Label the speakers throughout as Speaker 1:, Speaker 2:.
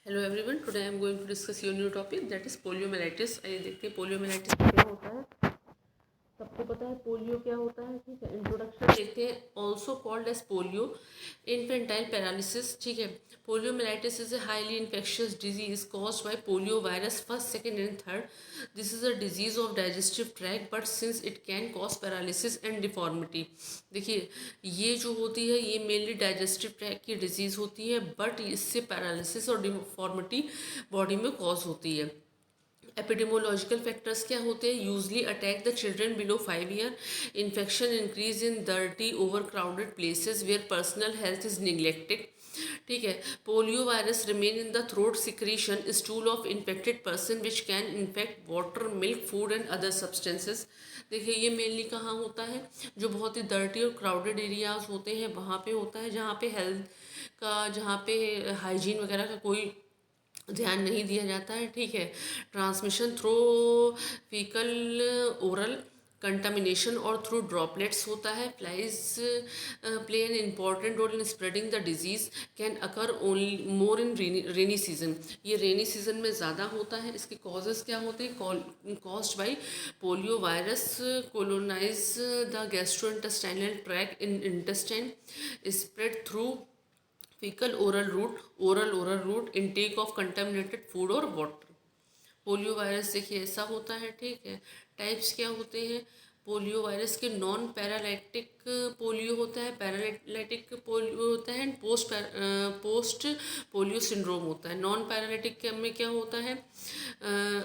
Speaker 1: Hello everyone, today I am going to discuss your new topic that is poliomyelitis. आइए देखते हैं poliomyelitis क्या होता है। सबको पता है पोलियो क्या होता है, ठीक है। इंट्रोडक्शन देखते हैं। Also called as polio, infantile paralysis, ठीक है। Poliomyelitis is a highly infectious disease caused by polio virus first, second and third. This is a disease of digestive tract but since it can cause paralysis and deformity. देखिए, ये जो होती है ये mainly digestive tract की disease होती है, but इससे पैरालिसिस और डिफॉर्मिटी बॉडी में कॉज होती है। एपिडेमोलॉजिकल फैक्टर्स क्या होते हैं? Usually attack the children below 5 year. Infection increase in dirty overcrowded places where personal health is neglected, ठीक है। Polio virus remain in the throat secretion stool of infected person which can infect water, milk, food and other substances. देखिए, ये मेनली कहाँ होता है? जो बहुत ही डर्टी और क्राउडेड एरियाज होते हैं वहाँ पे होता है, जहाँ पे हेल्थ का, जहाँ पे हाइजीन वगैरह का कोई ध्यान नहीं दिया जाता है, ठीक है। Transmission through fecal oral contamination और थ्रू ड्रॉपलेट्स होता है। Flies play an important role in spreading the disease, can occur only more in rainy season. ये रेनी सीजन में ज़्यादा होता है। इसके कॉजेज़ क्या होते हैं? Caused by polio virus colonise the gastrointestinal tract in intestine, spread through fecal oral route, intake of contaminated food और water। पोलियो वायरस देखिए ऐसा होता है, ठीक है। टाइप्स क्या होते हैं पोलियो वायरस के? नॉन पैरालाइटिक पोलियो होता है, पैरालाइटिक पोलियो होता है, एंड पोस्ट पोलियो सिंड्रोम होता है। नॉन पैरालाइटिक में क्या होता है?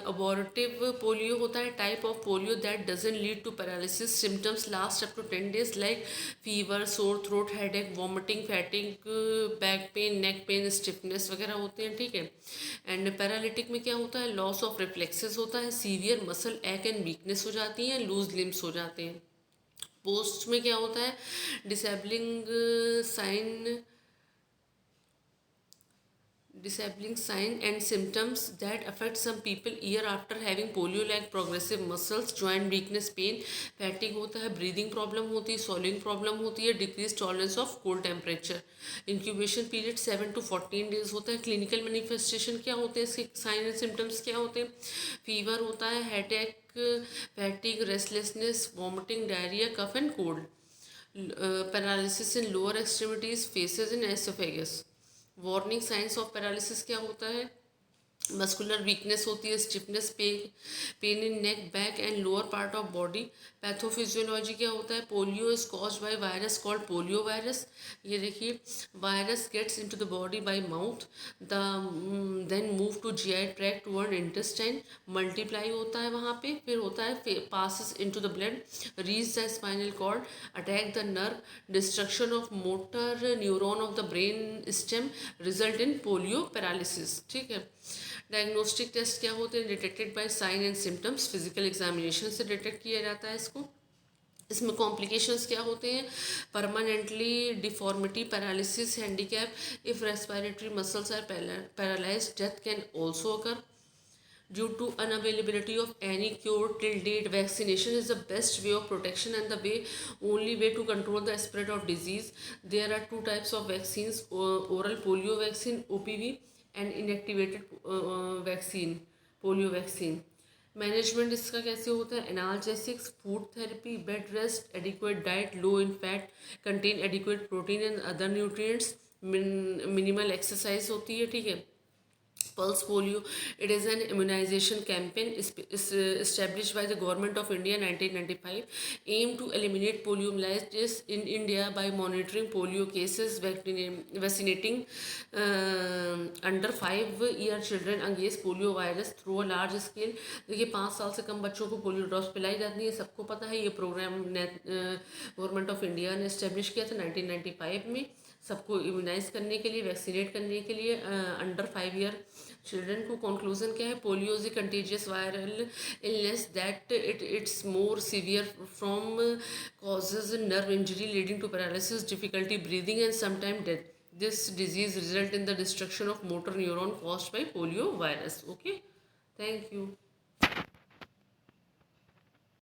Speaker 1: अबॉर्टिव पोलियो होता है, type of polio that doesn't lead to paralysis. Symptoms last up to 10 days like fever, sore throat, headache, vomiting, fainting, back pain, neck pain, stiffness वगैरह होते हैं, ठीक है। एंड पैरालिटिक में क्या होता है? लॉस ऑफ रिफ्लेक्सेस होता है, सीवियर मसल एक एंड वीकनेस हो जाती है, लूज लिम्स हो जाते हैं। पोस्ट में क्या होता है? Disabling sign disabling sign and symptoms that affect some people year after having polio like progressive muscles, joint weakness, pain, fatigue होता है, breathing problem होती है, swallowing problem होती है, decreased tolerance of cold temperature। incubation period 7 to 14 days होता है। clinical manifestation क्या होते हैं? इसके sign and symptoms क्या होते हैं? fever होता है, headache, fatigue, restlessness, vomiting, diarrhea, cough and cold, paralysis in lower extremities, faces and esophagus। Warning signs of paralysis क्या होता है? मस्कुलर वीकनेस होती है, stiffness, pain in neck, back and lower part of body. Pathophysiology क्या होता है? Polio is caused by virus called polio virus. ये देखिए, virus gets into the body by mouth, the then move to GI tract toward intestine, multiply होता है वहाँ पे, फिर होता है passes into the blood, reach the spinal cord, attack the nerve, destruction of motor neuron of the brain stem, result in polio paralysis, ठीक है। Diagnostic test क्या होते हैं? Detected by sign and symptoms, physical examination से detect किया जाता है इसको। इसमें कॉम्प्लिकेशंस क्या होते हैं? Permanently deformity, paralysis, handicap, if respiratory muscles are paralyse, death can also occur. Due to unavailability of any cure till date, vaccination is the best way of protection and the only way to control the spread of disease. There are two types of vaccines: oral polio vaccine (OPV) and inactivated vaccine polio vaccine। Management इसका कैसे होता है? Analgesics, food therapy, bed rest, adequate diet, low in fat, contain adequate protein and other nutrients, minimal exercise होती है, ठीक है। Pulse polio, it is an immunization campaign established by the government of India in 1995, aimed to eliminate poliomyelitis in India by monitoring polio cases, vaccinating under 5 year children against polio virus through a large scale। देखिए, 5 साल से कम बच्चों को polio drops पिलाई जाती है, सबको पता है। ये प्रोग्राम गवर्नमेंट ऑफ इंडिया ने एस्टेब्लिश किया था 1995 में, सबको इम्यूनाइज करने के लिए, वैक्सीनेट करने के लिए अंडर 5 ईयर चिल्ड्रन को। कंक्लूजन क्या है? Polio is a contagious viral illness that it's more severe from causes nerve injury leading to paralysis, difficulty breathing and sometimes death. This disease result in the destruction of motor neuron caused by polio virus. Okay, thank you.